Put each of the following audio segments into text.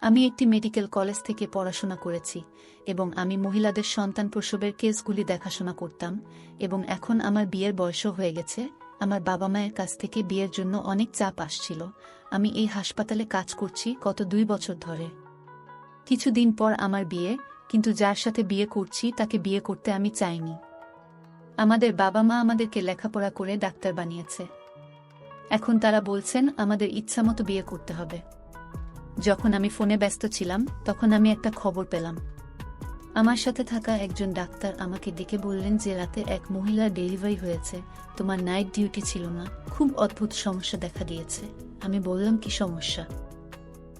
আমি একটি medical college থেকে পড়াশোনা করেছি এবং আমি মহিলাদের সন্তান প্রসবের কেসগুলি দেখাশোনা করতাম এবং এখন আমার বিয়ের বয়সও হয়ে গেছে। আমার বাবা মায়ের কাছ থেকে বিয়ের জন্য অনেক চাপ আসছিল। আমি এই হাসপাতালে কাজ করছি গত 2 বছর ধরে। কিছুদিন পর আমার বিয়ে, কিন্তু যার সাথে বিয়ে করছি তাকে বিয়ে করতে আমি চাইনি। আমাদের বাবা মা আমাদেরকে লেখাপড়া করে ডাক্তার বানিয়েছে। এখন তারা বলছেন আমাদের ইচ্ছামতো বিয়ে করতে হবে। যখন আমি ফোনে ব্যস্ত ছিলাম তখন আমি একটা খবর পেলাম। আমার সাথে থাকা একজন ডাক্তার আমাকে ডেকে বললেন যে রাতে এক মহিলার ডেলিভারি হয়েছে, তোমার নাইট ডিউটি ছিল না, খুব অদ্ভুত সমস্যা দেখা দিয়েছে। আমি বললাম কি সমস্যা?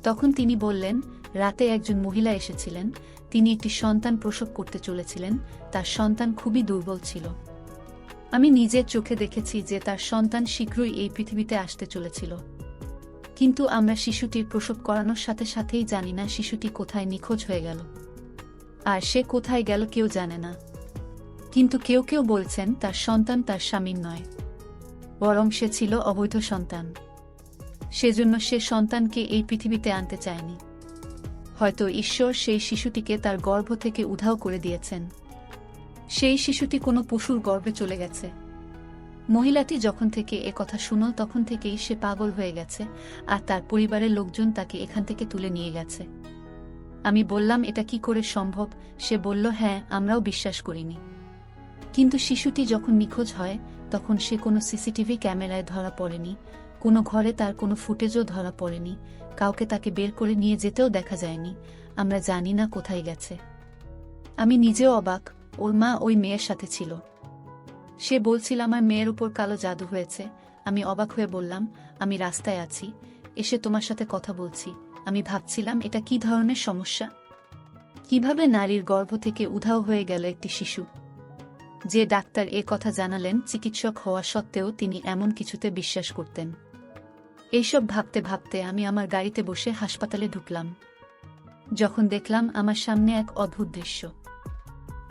তখন তিনি বললেন রাতে একজন মহিলা এসেছিলেন, তিনি একটি সন্তান প্রসব করতে চলেছিলেন, তার সন্তান খুবই দুর্বল ছিল। আমি নিজের চোখে দেখেছি যে তার সন্তান শীঘ্রই এই পৃথিবীতে আসতে চলেছিল, কিন্তু আমরা শিশুটির প্রসব করানোর সাথে সাথেই জানি না শিশুটি কোথায় নিখোঁজ হয়ে গেল, আর সে কোথায় গেল কেউ জানে না। কিন্তু কেউ কেউ বলছেন তার সন্তান তার স্বামীর নয়, বরং সে ছিল অবৈধ সন্তান। সেজন্য সে সন্তানকে এই পৃথিবীতে আনতে চায়নি। হয়তো ঈশ্বর সেই শিশুটিকে তার গর্ভ থেকে উধাও করে দিয়েছেন। সেই শিশুটি কোনো পশুর গর্ভে চলে গেছে। মহিলাটি যখন থেকে এ কথা শুনল তখন থেকেই সে পাগল হয়ে গেছে, আর তার পরিবারের লোকজন তাকে এখান থেকে তুলে নিয়ে গেছে। আমি বললাম এটা কি করে সম্ভব? সে বলল হ্যাঁ, আমরাও বিশ্বাস করিনি। কিন্তু শিশুটি যখন নিখোঁজ হয় তখন সে কোনো সিসিটিভি ক্যামেরায় ধরা পড়েনি, কোনো ঘরে তার কোনো ফুটেজও ধরা পড়েনি, কাউকে তাকে বের করে নিয়ে যেতেও দেখা যায়নি। আমরা জানি না কোথায় গেছে। আমি নিজেও অবাক। ওর মা ওই মেয়ের সাথে ছিল। সে বলছিল আমার মেয়ের উপর কালো জাদু হয়েছে। আমি অবাক হয়ে বললাম আমি রাস্তায় আছি, এসে তোমার সাথে কথা বলছি। আমি ভাবছিলাম এটা কি ধরনের সমস্যা, কিভাবে নারীর গর্ভ থেকে উধাও হয়ে গেল একটি শিশু। যে ডাক্তার এ কথা জানালেন চিকিৎসক হওয়া সত্ত্বেও তিনি এমন কিছুতে বিশ্বাস করতেন। এইসব ভাবতে ভাবতে আমি আমার গাড়িতে বসে হাসপাতালে ঢুকলাম। যখন দেখলাম আমার সামনে এক অদ্ভুত দৃশ্য।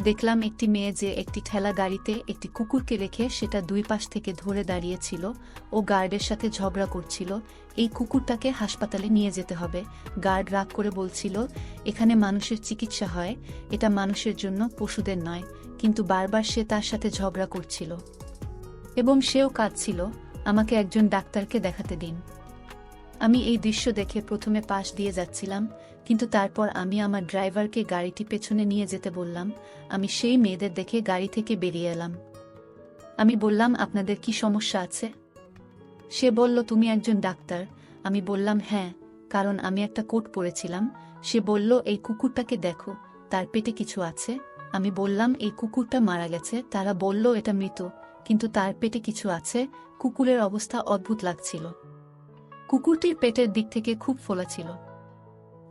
দেখলাম একটি মেয়ে যে একটি ঠেলা গাড়িতে একটি কুকুরকে রেখে সেটা 2 পাশ থেকে ধরে দাঁড়িয়েছিল। ও গার্ডের সাথে ঝগড়া করছিল, এই কুকুরটাকে হাসপাতালে নিয়ে যেতে হবে। গার্ড রাগ করে বলছিল এখানে মানুষের চিকিৎসা হয়, এটা মানুষের জন্য, পশুদের নয়। কিন্তু বারবার সে তার সাথে ঝগড়া করছিল এবং সেও কাঁদছিল। আমাকে একজন ডাক্তারকে দেখাতে দিন। আমি এই দৃশ্য দেখে প্রথমে পাশ দিয়ে যাচ্ছিলাম, কিন্তু তারপর আমি আমার ড্রাইভারকে গাড়িটি পেছনে নিয়ে যেতে বললাম। আমি সেই মেয়েদের দেখে গাড়ি থেকে বেরিয়ে এলাম। আমি বললাম আপনাদের কি সমস্যা আছে? সে বলল তুমি একজন ডাক্তার। আমি বললাম হ্যাঁ, কারণ আমি একটা কোট পরেছিলাম। সে বলল এই কুকুরটাকে দেখো, তার পেটে কিছু আছে। আমি বললাম এই কুকুরটা মারা গেছে। তারা বলল এটা মৃত, কিন্তু তার পেটে কিছু আছে। কুকুরের অবস্থা অদ্ভুত লাগছিল। কুকুরটির পেটের দিক থেকে খুব ফোলা ছিল।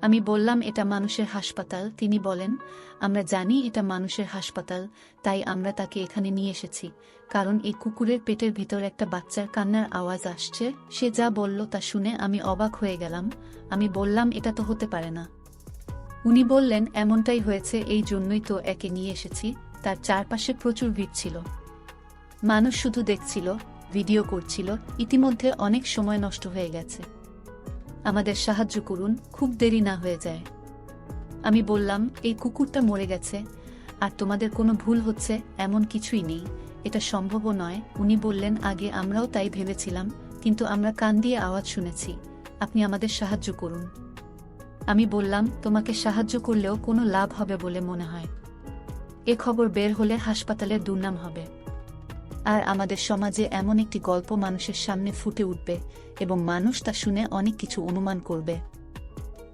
আমি বললাম এটা মানুষের হাসপাতাল। তিনি বলেন আমরা জানি এটা মানুষের হাসপাতাল, তাই আমরা তাকে এখানে নিয়ে এসেছি, কারণ এই কুকুরের পেটের ভিতর একটা বাচ্চার কান্নার আওয়াজ আসছে। সে যা বলল তা শুনে আমি অবাক হয়ে গেলাম। আমি বললাম এটা তো হতে পারে না। উনি বললেন এমনটাই হয়েছে, এই জন্যই তো একে নিয়ে এসেছি। তার চারপাশে প্রচুর ভিড় ছিল, মানুষ শুধু দেখছিল, ভিডিও করছিল। ইতিমধ্যে অনেক সময় নষ্ট হয়ে গেছে, আমাদের সাহায্য করুন, খুব দেরি না হয়ে যায়। আমি বললাম এই কুকুরটা মরে গেছে আর তোমাদের কোনো ভুল হচ্ছে এমন কিছুই নেই, এটা সম্ভবও নয়। উনি বললেন আগে আমরাও তাই ভেবেছিলাম, কিন্তু আমরা কান দিয়ে আওয়াজ শুনেছি, আপনি আমাদের সাহায্য করুন। আমি বললাম তোমাকে সাহায্য করলেও কোনো লাভ হবে বলে মনে হয়? এ খবর বের হলে হাসপাতালের দুর্নাম হবে, আর আমাদের সমাজে এমন একটি গল্প মানুষের সামনে ফুটে উঠবে এবং মানুষ তা শুনে অনেক কিছু অনুমান করবে,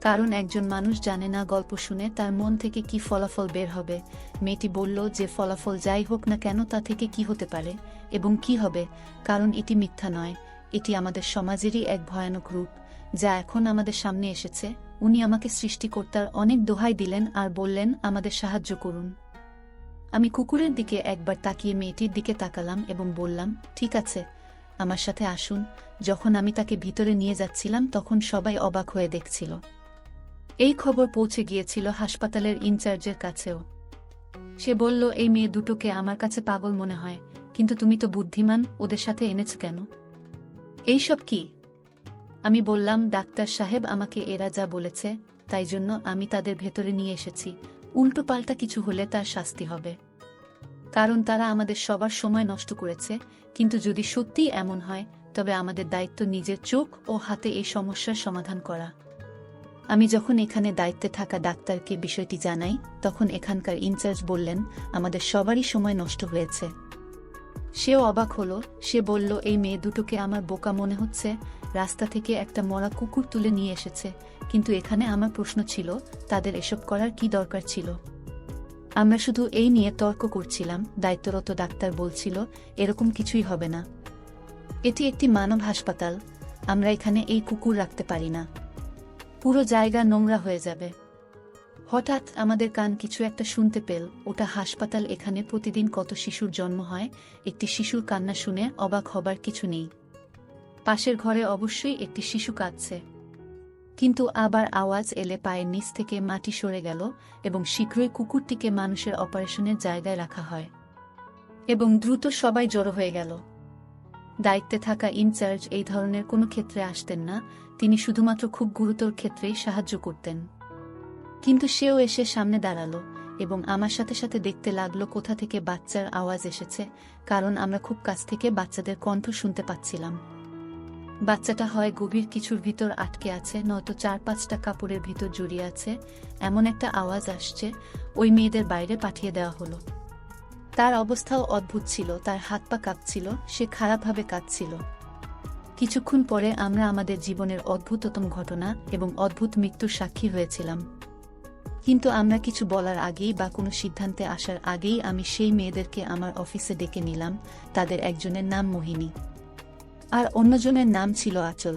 কারণ একজন মানুষ জানে না গল্প শুনে তার মন থেকে কি ফলাফল বের হবে। মেয়েটি বলল যে ফলাফল যাই হোক না কেন তা থেকে কি হতে পারে এবং কি হবে, কারণ এটি মিথ্যা নয়, এটি আমাদের সমাজেরই এক ভয়ানক রূপ যা এখন আমাদের সামনে এসেছে। উনি আমাকে সৃষ্টিকর্তার অনেক দোহাই দিলেন আর বললেন আমাদের সাহায্য করুন। আমি কুকুরের দিকে একবার তাকিয়ে মেয়েটির দিকে তাকালাম এবং বললাম ঠিক আছে, আমার সাথে আসুন। যখন আমি তাকে ভিতরে নিয়ে যাচ্ছিলাম তখন সবাই অবাক হয়ে দেখছিল। এই খবর পৌঁছে গিয়েছিল হাসপাতালের ইনচার্জের কাছেও। সে বলল এই মেয়ে দুটোকে আমার কাছে পাগল মনে হয়, কিন্তু তুমি তো বুদ্ধিমান, ওদের সাথে এনেছ কেন? এইসব কি? আমি বললাম ডাক্তার সাহেব আমাকে এরা যা বলেছে তাই জন্য আমি তাদের ভেতরে নিয়ে এসেছি। উল্টো পাল্টা কিছু হলে তার শাস্তি হবে, কারণ তারা আমাদের সবার সময় নষ্ট করেছে। কিন্তু যদি সত্যিই এমন হয়, তবে আমাদের দায়িত্ব নিজের চোখ ও হাতে এই সমস্যার সমাধান করা। আমি যখন এখানে দায়িত্বে থাকা ডাক্তারকে বিষয়টি জানাই, তখন এখানকার ইনচার্জ বললেন, আমাদের সবারই সময় নষ্ট হয়েছে। সেও অবাক হলো। সে বলল, এই মেয়ে দুটোকে আমার বোকা মনে হচ্ছে, রাস্তা থেকে একটা মরা কুকুর তুলে নিয়ে এসেছে। কিন্তু এখানে আমার প্রশ্ন ছিল, তাদের এসব করার কি দরকার ছিল? আমরা শুধু এই নিয়ে তর্ক করছিলাম। দায়িত্বরত ডাক্তার বলছিল, এরকম কিছুই হবে না, এটি একটি মানব হাসপাতাল, আমরা এখানে এই কুকুর রাখতে পারি না, পুরো জায়গা নোংরা হয়ে যাবে। হঠাৎ আমাদের কান কিছু একটা শুনতে পেল। ওটা হাসপাতাল, এখানে প্রতিদিন কত শিশুর জন্ম হয়, একটি শিশুর কান্না শুনে অবাক হবার কিছু নেই। পাশের ঘরে অবশ্যই একটি শিশু কাঁদছে। কিন্তু আবার আওয়াজ এলে পায়ের নিচ থেকে মাটি সরে গেল এবং শীঘ্রই কুকুরটিকে মানুষের অপারেশনের জায়গায় রাখা হয় এবং দ্রুত সবাই জড়ো হয়ে গেল। দায়িত্বে থাকা ইনচার্জ এই ধরনের কোনো ক্ষেত্রে আসতেন না, তিনি শুধুমাত্র খুব গুরুতর ক্ষেত্রেই সাহায্য করতেন। কিন্তু সেও এসে সামনে দাঁড়ালো এবং আমার সাথে সাথে দেখতে লাগলো কোথা থেকে বাচ্চার আওয়াজ এসেছে, কারণ আমরা খুব কাছ থেকে বাচ্চাদের কণ্ঠ শুনতে পাচ্ছিলাম। বাচ্চাটা হয় গভীর কিছুর ভিতর আটকে আছে, নয়তো 4-5টা কাপড়ের ভিতর জড়িয়ে আছে। এমন একটা আওয়াজ আসছে। ওই মেয়েদের বাইরে পাঠিয়ে দেওয়া হলো। তার অবস্থাও অদ্ভুত ছিল, তার হাত পা কাঁপছিল, সে খারাপভাবে কাঁদছিল। কিছুক্ষণ পরে আমরা আমাদের জীবনের অদ্ভুততম ঘটনা এবং অদ্ভুত মৃত্যুর সাক্ষী হয়েছিলাম। কিন্তু আমরা কিছু বলার আগেই বা কোনো সিদ্ধান্তে আসার আগেই আমি সেই মেয়েদেরকে আমার অফিসে ডেকে নিলাম। তাদের একজনের নাম মোহিনী আর অন্যজনের নাম ছিল আঁচল।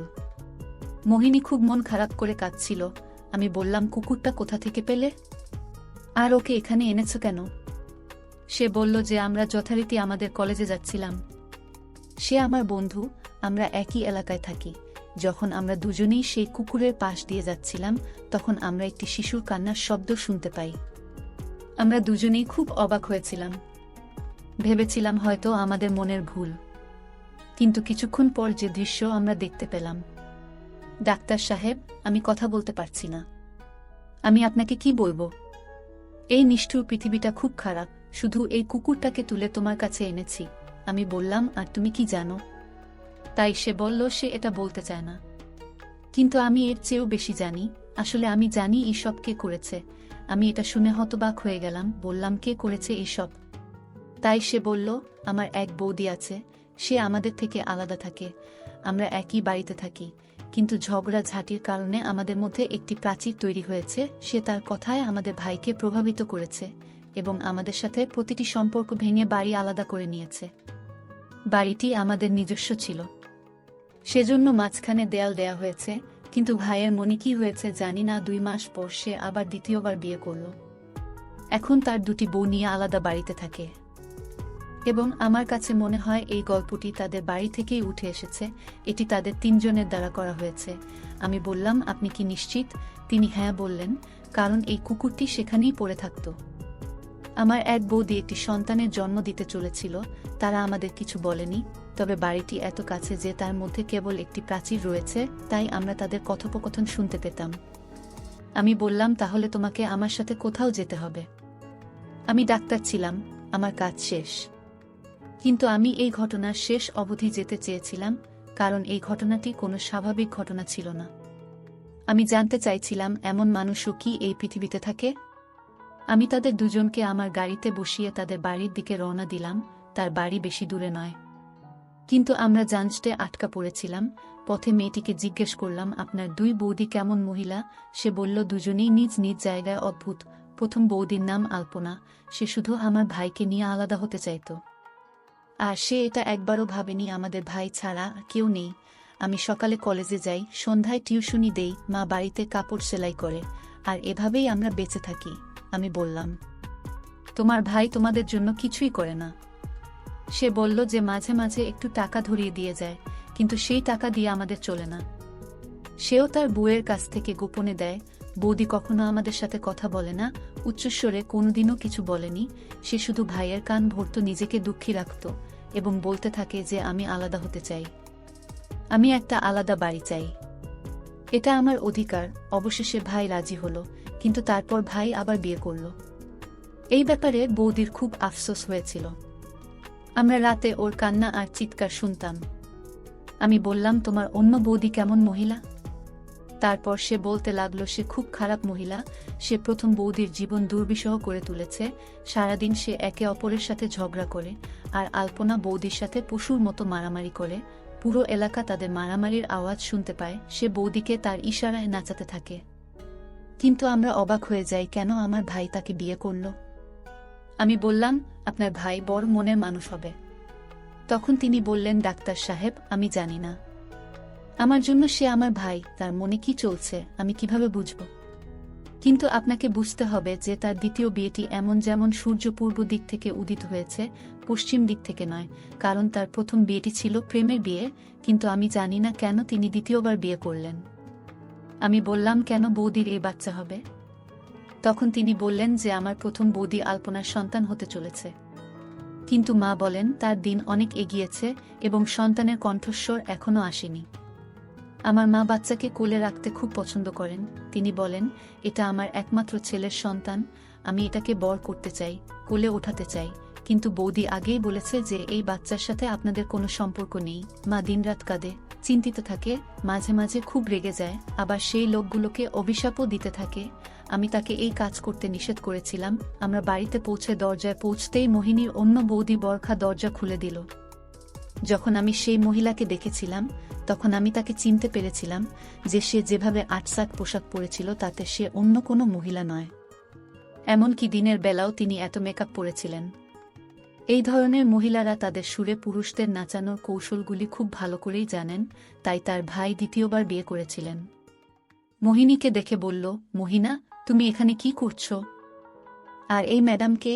মোহিনী খুব মন খারাপ করে কাঁদছিল। আমি বললাম, কুকুরটা কোথা থেকে পেলে আর ওকে এখানে এনেছো কেন? সে বলল যে আমরা যথারীতি আমাদের কলেজে যাচ্ছিলাম। সে আমার বন্ধু, আমরা একই এলাকায় থাকি। যখন আমরা দুজনেই সেই কুকুরের পাশ দিয়ে যাচ্ছিলাম, তখন আমরা একটি শিশুর কান্নার শব্দ শুনতে পাই। আমরা দুজনেই খুব অবাক হয়েছিলাম, ভেবেছিলাম হয়তো আমাদের মনের ভুল। কিন্তু কিছুক্ষণ পর যে দৃশ্য আমরা দেখতে পেলাম, ডাক্তার সাহেব, আমি কথা বলতে পারছি না। আমি আপনাকে কি বলবো? এই নিষ্ঠুর পৃথিবীটা খুব খারাপ। শুধু এই কুকুরটাকে তুলে তোমার কাছে এনেছি। আমি বললাম, আর তুমি কি জানো? তাই সে বলল সে এটা বলতে চায় না। কিন্তু আমি এর চেয়েও বেশি জানি। আসলে আমি জানি এইসব কে করেছে। আমি এটা শুনে হতবাক হয়ে গেলাম। বললাম, কে করেছে এইসব? তাই সে বলল, আমার এক বৌদি আছে, সে আমাদের থেকে আলাদা থাকে। আমরা একই বাড়িতে থাকি, কিন্তু ঝগড়া ঝাঁটির কারণে আমাদের মধ্যে একটি প্রাচীর তৈরি হয়েছে। সে তার কথায় আমাদের ভাইকে প্রভাবিত করেছে এবং আমাদের সাথে প্রতিটি সম্পর্ক ভেঙে বাড়ি আলাদা করে নিয়েছে। বাড়িটি আমাদের নিজস্ব ছিল, সেজন্য মাঝখানে দেয়াল দেয়া হয়েছে। কিন্তু ভাইয়ের মনে কি হয়েছে জানি না, 2 মাস পর সে আবার দ্বিতীয়বার বিয়ে করল। এখন তার 2টি বউ নিয়ে আলাদা বাড়িতে থাকে এবং আমার কাছে মনে হয় এই গল্পটি তাদের বাড়ি থেকেই উঠে এসেছে। এটি তাদের 3 জনের দ্বারা করা হয়েছে। আমি বললাম, আপনি কি নিশ্চিত? তিনি হ্যাঁ বললেন, কারণ এই কুকুরটি সেখানেই পড়ে থাকত। আমার এক বৌদি একটি সন্তানের জন্ম দিতে চলেছিল। তারা আমাদের কিছু বলেনি, তবে বাড়িটি এত কাছে যে তার মধ্যে কেবল একটি প্রাচীর রয়েছে, তাই আমরা তাদের কথোপকথন শুনতে পেতাম। আমি বললাম, তাহলে তোমাকে আমার সাথে কোথাও যেতে হবে। আমি ডাক্তার ছিলাম, আমার কাজ শেষ। কিন্তু আমি এই ঘটনার শেষ অবধি যেতে চেয়েছিলাম, কারণ এই ঘটনাটি কোনো স্বাভাবিক ঘটনা ছিল না। আমি জানতে চাইছিলাম, এমন মানুষও কি এই পৃথিবীতে থাকে? আমি তাদের দুজনকে আমার গাড়িতে বসিয়ে তাদের বাড়ির দিকে রওনা দিলাম। তার বাড়ি বেশি দূরে নয়, কিন্তু আমরা জাঞ্জটে আটকা পড়েছিলাম। পথে মেয়েটিকে জিজ্ঞেস করলাম, আপনার 2 বৌদি কেমন মহিলা? সে বলল, দুজনেই নিজ নিজ জায়গায় অদ্ভুত। প্রথম বৌদির নাম আলপনা। সে শুধু আমার ভাইকে নিয়ে আলাদা হতে চাইত, আর সে এটা একবারও ভাবেনি আমাদের ভাই ছাড়া কেউ নেই। আমি সকালে কলেজে যাই, সন্ধ্যায় টিউশনি দেই, মা বাড়িতে কাপড় সেলাই করে, আর এভাবেই আমরা বেঁচে থাকি। আমি বললাম, তোমার ভাই তোমাদের জন্য কিছুই করে না? সে বলল যে মাঝে মাঝে একটু টাকা ধরিয়ে দিয়ে যায়, কিন্তু সেই টাকা দিয়ে আমাদের চলে না। সেও তার বউয়ের কাছ থেকে গোপনে দেয়। বৌদি কখনো আমাদের সাথে কথা বলে না, উচ্চস্বরে কোনোদিনও কিছু বলেনি। সে শুধু ভাইয়ের কান ভরত, নিজেকে দুঃখী রাখত এবং বলতে থাকে যে আমি আলাদা হতে চাই, আমি একটা আলাদা বাড়ি চাই। এটা আমার অধিকার। অবশেষে ভাই রাজি হলো, কিন্তু তারপর ভাই আবার বিয়ে করল। এই ব্যাপারে বৌদির খুব আফসোস হয়েছিল। আমরা রাতে ওর কান্না আর চিৎকার শুনতাম। আমি বললাম, তোমার অন্য বৌদি কেমন মহিলা? তারপর সে বলতে লাগলো, সে খুব খারাপ মহিলা। সে প্রথম বৌদির জীবন দুর্বিষহ করে তুলেছে। সারাদিন সে একে অপরের সাথে ঝগড়া করে, আর আলপনা বৌদির সাথে পশুর মতো মারামারি করে। পুরো এলাকা তাদের মারামারির আওয়াজ শুনতে পায়। সে বৌদিকে তার ইশারায় নাচাতে থাকে। কিন্তু আমরা অবাক হয়ে যাই, কেন আমার ভাই তাকে বিয়ে করল? আমি বললাম, আপনার ভাই বড় মনের মানুষ হবে। তখন তিনি বললেন, ডাক্তার সাহেব, আমি জানি না। আমার জন্য সে আমার ভাই, তার মনে কি চলছে আমি কিভাবে বুঝব? কিন্তু আপনাকে বুঝতে হবে যে তার দ্বিতীয় বিয়েটি এমন যেমন সূর্য পূর্ব দিক থেকে উদিত হয়েছে, পশ্চিম দিক থেকে নয়। কারণ তার প্রথম বিয়েটি ছিল প্রেমের বিয়ে, কিন্তু আমি জানি না কেন তিনি দ্বিতীয়বার বিয়ে করলেন। আমি বললাম, কেন বৌদির এই বাচ্চা হবে? তখন তিনি বললেন যে আমার প্রথম বৌদি আলপনার সন্তান হতে চলেছে। কিন্তু মা বলেন তার দিন অনেক এগিয়েছে এবং সন্তানের কণ্ঠস্বর এখনো আসেনি। আমার মা বাচ্চাকে কোলে রাখতে খুব পছন্দ করেন। তিনি বলেন, এটা আমার একমাত্র ছেলের সন্তান, আমি এটাকে বর করতে চাই, কোলে ওঠাতে চাই। কিন্তু বৌদি আগেই বলেছে যে এই বাচ্চার সাথে আপনাদের কোনো সম্পর্ক নেই। মা দিনরাত কাঁদে, চিন্তিত থাকে, মাঝে মাঝে খুব রেগে যায়, আবার সেই লোকগুলোকে অভিশাপও দিতে থাকে। আমি তাকে এই কাজ করতে নিষেধ করেছিলাম। আমরা বাড়িতে পৌঁছে দরজায় পৌঁছতেই মোহিনীর অন্য বৌদি বরখা দরজা খুলে দিল। যখন আমি সেই মহিলাকে দেখেছিলাম, তখন আমি তাকে চিনতে পেরেছিলাম যে সে যেভাবে আটসাক পোশাক পরেছিল তাতে সে অন্য কোনো মহিলা নয়। এমনকি দিনের বেলাও তিনি এত মেকআপ পরেছিলেন। এই ধরনের মহিলারা তাদের সুরে পুরুষদের নাচানোর কৌশলগুলি খুব ভালো করেই জানেন, তাই তার ভাই দ্বিতীয়বার বিয়ে করেছিলেন। মোহিনীকে দেখে বলল, মোহিনা, তুমি এখানে কি করছো? আর এই ম্যাডাম কে?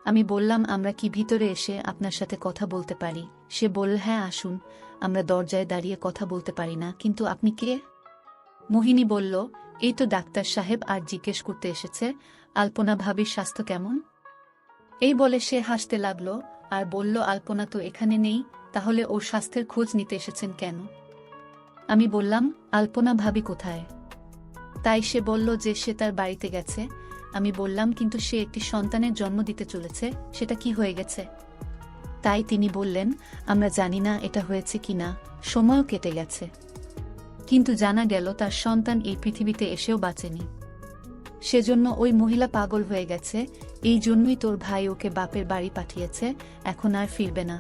আমি বললাম, আমরা কি ভিতরে এসে আপনার সাথে কথা বলতে পারি? সে বলল, হ্যাঁ আসুন। আমরা দরজায় দাঁড়িয়ে কথা বলতে পারি না, কিন্তু আপনি কে? মোহিনী বলল, এই তো ডাক্তার সাহেব, আর জিজ্ঞেস করতে এসেছে আলপনা ভাবির স্বাস্থ্য কেমন। এই বলে সে হাসতে লাগলো আর বলল, আলপনা তো এখানে নেই, তাহলে ওর স্বাস্থ্যের খোঁজ নিতে এসেছেন কেন? আমি বললাম, আলপনা ভাবি কোথায়? তাই সে বলল যে সে তার বাড়িতে গেছে। আমি বললাম, কিন্তু সে একটি সন্তানের জন্ম দিতে চলেছে, সেটা কি হয়ে গেছে? তাই তিনি বললেন, আমরা জানি না এটা হয়েছে কিনা, সময়ও কেটে গেছে, কিন্তু জানা গেল তার সন্তান এই পৃথিবীতে এসেও বাঁচেনি। সেজন্য ওই মহিলা পাগল হয়ে গেছে। এই জন্যই তোর ভাই ওকে বাপের বাড়ি পাঠিয়েছে, এখন আর ফিরবে না।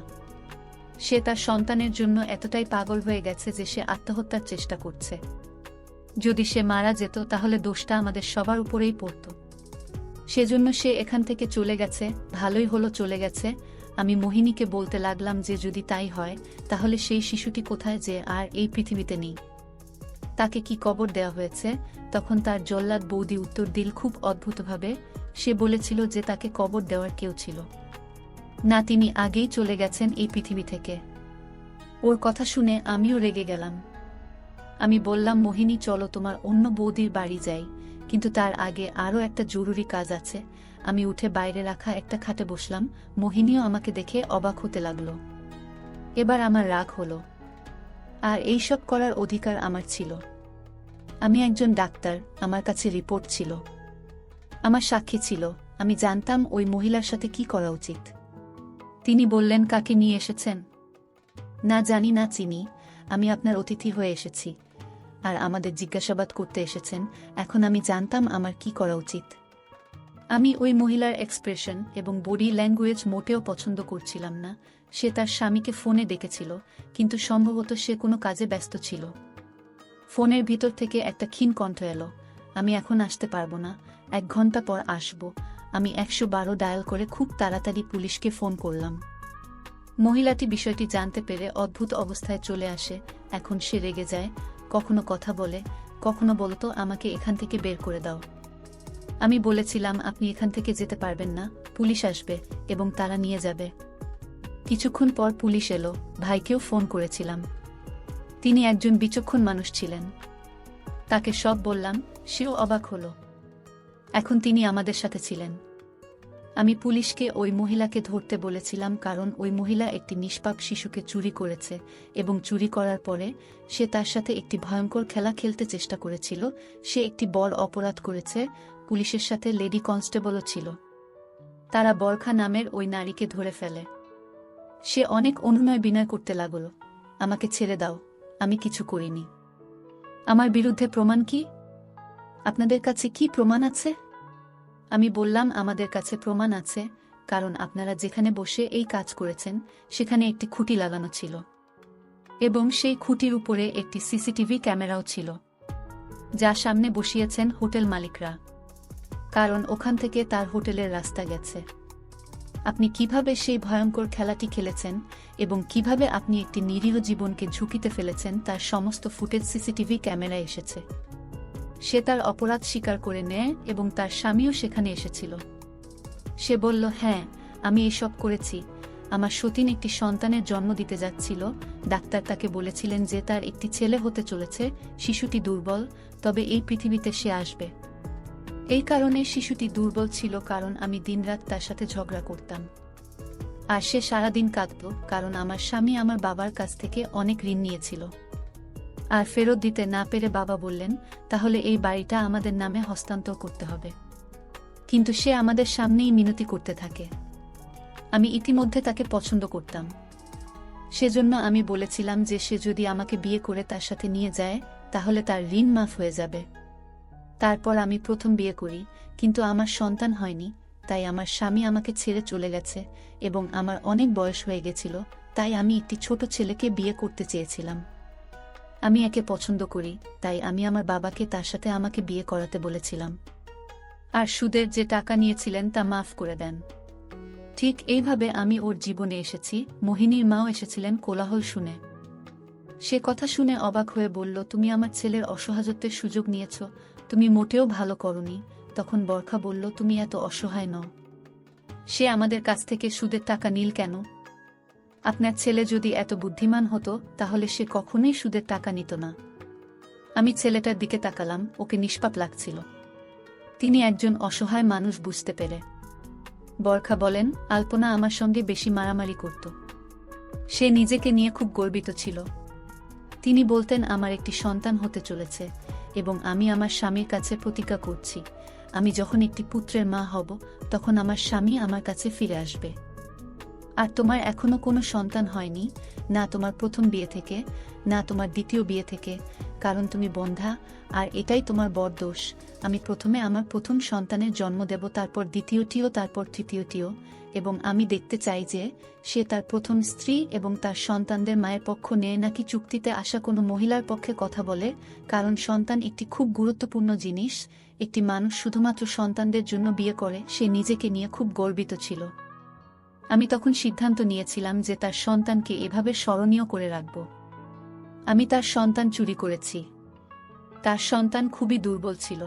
সে তার সন্তানের জন্য এতটাই পাগল হয়ে গেছে যে সে আত্মহত্যার চেষ্টা করছে। যদি সে মারা যেত তাহলে দোষটা আমাদের সবার উপরেই পড়ত। সেজন্য সে এখান থেকে চলে গেছে। ভালোই হলো চলে গেছে। আমি মোহিনীকে বলতে লাগলাম যে যদি তাই হয় তাহলে সেই শিশুটি কোথায় যে আর এই পৃথিবীতে নেই? তাকে কি কবর দেওয়া হয়েছে? তখন তার জল্লাদ বৌদি উত্তর দিল খুব অদ্ভুতভাবে। সে বলেছিল যে তাকে কবর দেওয়ার কেউ ছিল না, তিনি আগেই চলে গেছেন এই পৃথিবী থেকে। ওর কথা শুনে আমিও রেগে গেলাম। আমি বললাম, মোহিনী, চলো তোমার অন্য বৌদির বাড়ি যাই, কিন্তু তার আগে আরও একটা জরুরি কাজ আছে। আমি উঠে বাইরে রাখা একটা খাটে বসলাম। মোহিনীও আমাকে দেখে অবাক হতে লাগলো। এবার আমার রাগ হলো, আর এইসব করার অধিকার আমার ছিল। আমি একজন ডাক্তার, আমার কাছে রিপোর্ট ছিল, আমার সাক্ষী ছিল। আমি জানতাম ওই মহিলার সাথে কি করা উচিত। তিনি বললেন, কাকে নিয়ে এসেছেন? না জানি না চিনি, আমি আপনার অতিথি হয়ে এসেছি আর আমাদের জিজ্ঞাসাবাদ করতে এসেছেন। এখন আমি জানতাম আমার কি করা উচিত। আমি ওই মহিলার এক্সপ্রেশন এবং বডি ল্যাঙ্গুয়েজ মোটেও পছন্দ করছিলাম না। সে তার স্বামীকে ফোনে ডেকেছিল, কিন্তু সম্ভবত সে কোনো কাজে ব্যস্ত ছিল। ফোনের ভিতর থেকে একটা ক্ষীণ কণ্ঠ এলো, আমি এখন আসতে পারবো না, 1 ঘন্টা পর আসব। আমি 112 ডায়াল করে খুব তাড়াতাড়ি পুলিশকে ফোন করলাম। মহিলাটি বিষয়টি জানতে পেরে অদ্ভুত অবস্থায় চলে আসে। এখন সে রেগে যায়, কখনো কথা বলে, কখনো বলতো আমাকে এখান থেকে বের করে দাও। আমি বলেছিলাম, আপনি এখান থেকে যেতে পারবেন না, পুলিশ আসবে এবং তারা নিয়ে যাবে। কিছুক্ষণ পর পুলিশ এলো। ভাইকেও ফোন করেছিলাম, তিনি একজন বিচক্ষণ মানুষ ছিলেন। তাকে সব বললাম, সেও অবাক হলো। এখন তিনি আমাদের সাথে ছিলেন। আমি পুলিশকে ওই মহিলাকে ধরতে বলেছিলাম কারণ ওই মহিলা একটি নিষ্পাপ শিশুকে চুরি করেছে এবং চুরি করার পরে সে তার সাথে একটি ভয়ঙ্কর খেলা খেলতে চেষ্টা করেছিল। সে একটি বড় অপরাধ করেছে। পুলিশের সাথে লেডি কনস্টেবলও ছিল। তারা বরখা নামের ওই নারীকে ধরে ফেলে। সে অনেক অনুনয় বিনয় করতে লাগল, আমাকে ছেড়ে দাও, আমি কিছু করিনি। আমার বিরুদ্ধে প্রমাণ কি? আপনাদের কাছে কি প্রমাণ আছে? আমি বললাম, আমাদের কাছে প্রমাণ আছে, কারণ আপনারা যেখানে বসে এই কাজ করেছেন সেখানে একটি খুঁটি লাগানো ছিল এবং সেই খুঁটির উপরে একটি সিসিটিভি ক্যামেরাও ছিল, যা সামনে বসিয়েছেন হোটেল মালিকরা, কারণ ওখান থেকে তার হোটেলের রাস্তা গেছে। আপনি কিভাবে সেই ভয়ঙ্কর খেলাটি খেলেছেন এবং কিভাবে আপনি একটি নিরীহ জীবনকে ঝুঁকিতে ফেলেছেন তার সমস্ত ফুটেজ সিসিটিভি ক্যামেরায় এসেছে। সে তার অপরাধ স্বীকার করে নেয় এবং তার স্বামীও সেখানে এসেছিল। সে বলল, হ্যাঁ, আমি এসব করেছি। আমার সতীন একটি সন্তানের জন্ম দিতে যাচ্ছিল। ডাক্তার তাকে বলেছিলেন যে তার একটি ছেলে হতে চলেছে। শিশুটি দুর্বল, তবে এই পৃথিবীতে সে আসবে। এই কারণে শিশুটি দুর্বল ছিল, কারণ আমি দিনরাত তার সাথে ঝগড়া করতাম। আর সে সারাদিন কাঁদত, কারণ আমার স্বামী আমার বাবার কাছ থেকে অনেক ঋণ নিয়েছিল আর ফেরত দিতে না পেরে বাবা বললেন, তাহলে এই বাড়িটা আমাদের নামে হস্তান্তর করতে হবে। কিন্তু সে আমাদের সামনেই মিনতি করতে থাকে। আমি ইতিমধ্যে তাকে পছন্দ করতাম। সেজন্য আমি বলেছিলাম যে সে যদি আমাকে বিয়ে করে তার সাথে নিয়ে যায় তাহলে তার ঋণ মাফ হয়ে যাবে। তারপর আমি প্রথম বিয়ে করি, কিন্তু আমার সন্তান হয়নি। তাই আমার স্বামী আমাকে ছেড়ে চলে গেছে এবং আমার অনেক বয়স হয়ে গেছিল। তাই আমি একটি ছোট ছেলেকে বিয়ে করতে চেয়েছিলাম। আমি একে পছন্দ করি, তাই আমি আমার বাবাকে তার সাথে আমাকে বিয়ে করাতে বলেছিলাম। আর সুদের যে টাকা নিয়েছিলেন তা মাফ করে দেন। ঠিক এইভাবে আমি ওর জীবনে এসেছি। মোহিনীর মাও এসেছিলেন কোলাহল শুনে। সে কথা শুনে অবাক হয়ে বলল, তুমি আমার ছেলের অসহায়ত্বের সুযোগ নিয়েছ, তুমি মোটেও ভালো করনি। তখন বরখা বলল, তুমি এত অসহায় নও। সে আমাদের কাছ থেকে সুদের টাকা নিল কেন? আপনার ছেলে যদি এত বুদ্ধিমান হতো তাহলে সে কখনোই সুদের টাকা নিত না। আমি ছেলেটার দিকে তাকালাম, ওকে নিষ্পাপ লাগছিল। তিনি একজন অসহায় মানুষ বুঝতে পেরে। বরখা বলেন, আলপনা আমার সঙ্গে বেশি মারামারি করত। সে নিজেকে নিয়ে খুব গর্বিত ছিল। তিনি বলতেন, আমার একটি সন্তান হতে চলেছে এবং আমি আমার স্বামীর কাছে প্রতিজ্ঞা করছি, আমি যখন একটি পুত্রের মা হব তখন আমার স্বামী আমার কাছে ফিরে আসবে। আর তোমার এখনো কোনো সন্তান হয়নি, না তোমার প্রথম বিয়ে থেকে, না তোমার দ্বিতীয় বিয়ে থেকে, কারণ তুমি বন্ধ্যা। আর এটাই তোমার বড় দোষ। আমি প্রথমে আমার প্রথম সন্তানের জন্ম দেব, তারপর দ্বিতীয়টিও, তারপর তৃতীয়টিও, এবং আমি দেখতে চাই যে সে তার প্রথম স্ত্রী এবং তার সন্তানদের মায়ের পক্ষ নেয় নাকি চুক্তিতে আসা কোনো মহিলার পক্ষে কথা বলে, কারণ সন্তান একটি খুব গুরুত্বপূর্ণ জিনিস। একটি মানুষ শুধুমাত্র সন্তানদের জন্য বিয়ে করে। সে নিজেকে নিয়ে খুব গর্বিত ছিল। আমি তখন সিদ্ধান্ত নিয়েছিলাম যে তার সন্তানকে এভাবে স্মরণীয় করে রাখব। আমি তার সন্তান চুরি করেছি। তার সন্তান খুবই দুর্বল ছিল,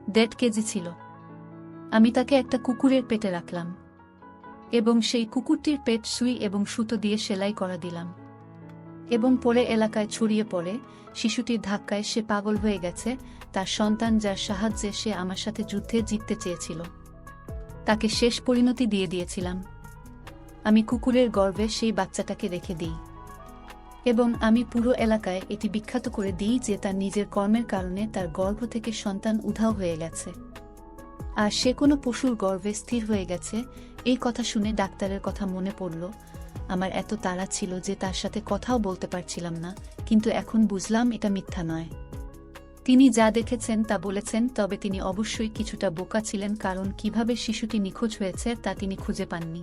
1.5 কেজি ছিল। আমি তাকে একটা কুকুরের পেটে রাখলাম এবং সেই কুকুরটির পেট সুই এবং সুতো দিয়ে সেলাই করা দিলাম এবং পরে এলাকায় ছড়িয়ে পড়ে। শিশুটির ধাক্কায় সে পাগল হয়ে গেছে। তার সন্তান, যার সাহায্যে সে আমার সাথে যুদ্ধে জিততে চেয়েছিল, তাকে শেষ পরিণতি দিয়ে দিয়েছিলাম। আমি কুকুরের গর্ভে সেই বাচ্চাটাকে রেখে দিই এবং আমি পুরো এলাকায় এটি বিখ্যাত করে দিই যে তার নিজের কর্মের কারণে তার গর্ভ থেকে সন্তান উধাও হয়ে গেছে আর সে কোনো পশুর গর্ভে স্থির হয়ে গেছে। এই কথা শুনে ডাক্তারের কথা মনে পড়ল। আমার এত তাড়া ছিল যে তার সাথে কথাও বলতে পারছিলাম না, কিন্তু এখন বুঝলাম এটা মিথ্যা নয়। তিনি যা দেখেছেন তা বলেছেন, তবে তিনি অবশ্যই কিছুটা বোকা ছিলেন, কারণ কিভাবে শিশুটি নিখোঁজ হয়েছে তা তিনি খুঁজে পাননি।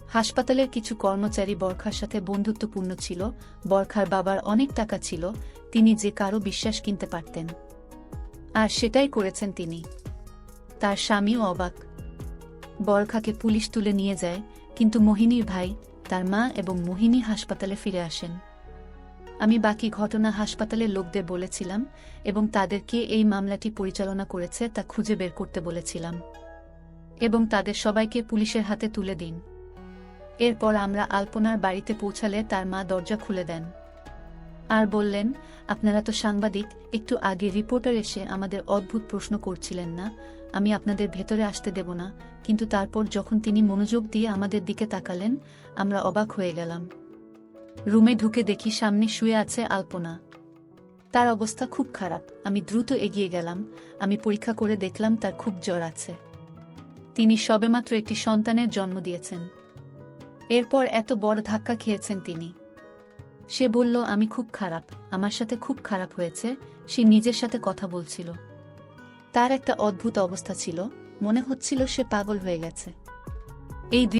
হাসপাতালের কিছু কর্মচারী বরখার সাথে বন্ধুত্বপূর্ণ ছিল। বরখার বাবার অনেক টাকা ছিল, তিনি যে কারো বিশ্বাস কিনতে পারতেন, আর সেটাই করেছেন তিনি। তার স্বামীও অবাক। বরখাকে পুলিশ তুলে নিয়ে যায়, কিন্তু মোহিনীর ভাই, তার মা এবং মোহিনী হাসপাতালে ফিরে আসেন। আমি বাকি ঘটনা হাসপাতালের লোকদের বলেছিলাম এবং তাদেরকে এই মামলাটি পরিচালনা করেছে তা খুঁজে বের করতে বলেছিলাম এবং তাদের সবাইকে পুলিশের হাতে তুলে দিন। এরপর আমরা আলপনার বাড়িতে পৌঁছালে তার মা দরজা খুলে দেন আর বললেন, আপনারা তো সাংবাদিক, একটু আগে রিপোর্টার এসে আমাদের অদ্ভুত প্রশ্ন করছিলেন না, আমি আপনাদের ভেতরে আসতে দেব না, কিন্তু তারপর যখন তিনি মনোযোগ দিয়ে আমাদের দিকে তাকালেন, আমরা অবাক হয়ে গেলাম। রুমে ঢুকে দেখি সামনে শুয়ে আছে আলপনা। তার অবস্থা খুব খারাপ। আমি দ্রুত এগিয়ে গেলাম। আমি পরীক্ষা করে দেখলাম তার খুব জ্বর আছে। তিনি সবেমাত্র একটি সন্তানের জন্ম দিয়েছেন। এরপর এত বড় ধাক্কা খেয়েছেন তিনি। সে বলল, আমি খুব খারাপ, আমার সাথে খুব খারাপ হয়েছে। সে নিজের সাথে কথা বলছিল। তার একটা অদ্ভুত অবস্থা ছিল, মনে হচ্ছিল সে পাগল হয়ে গেছে। এই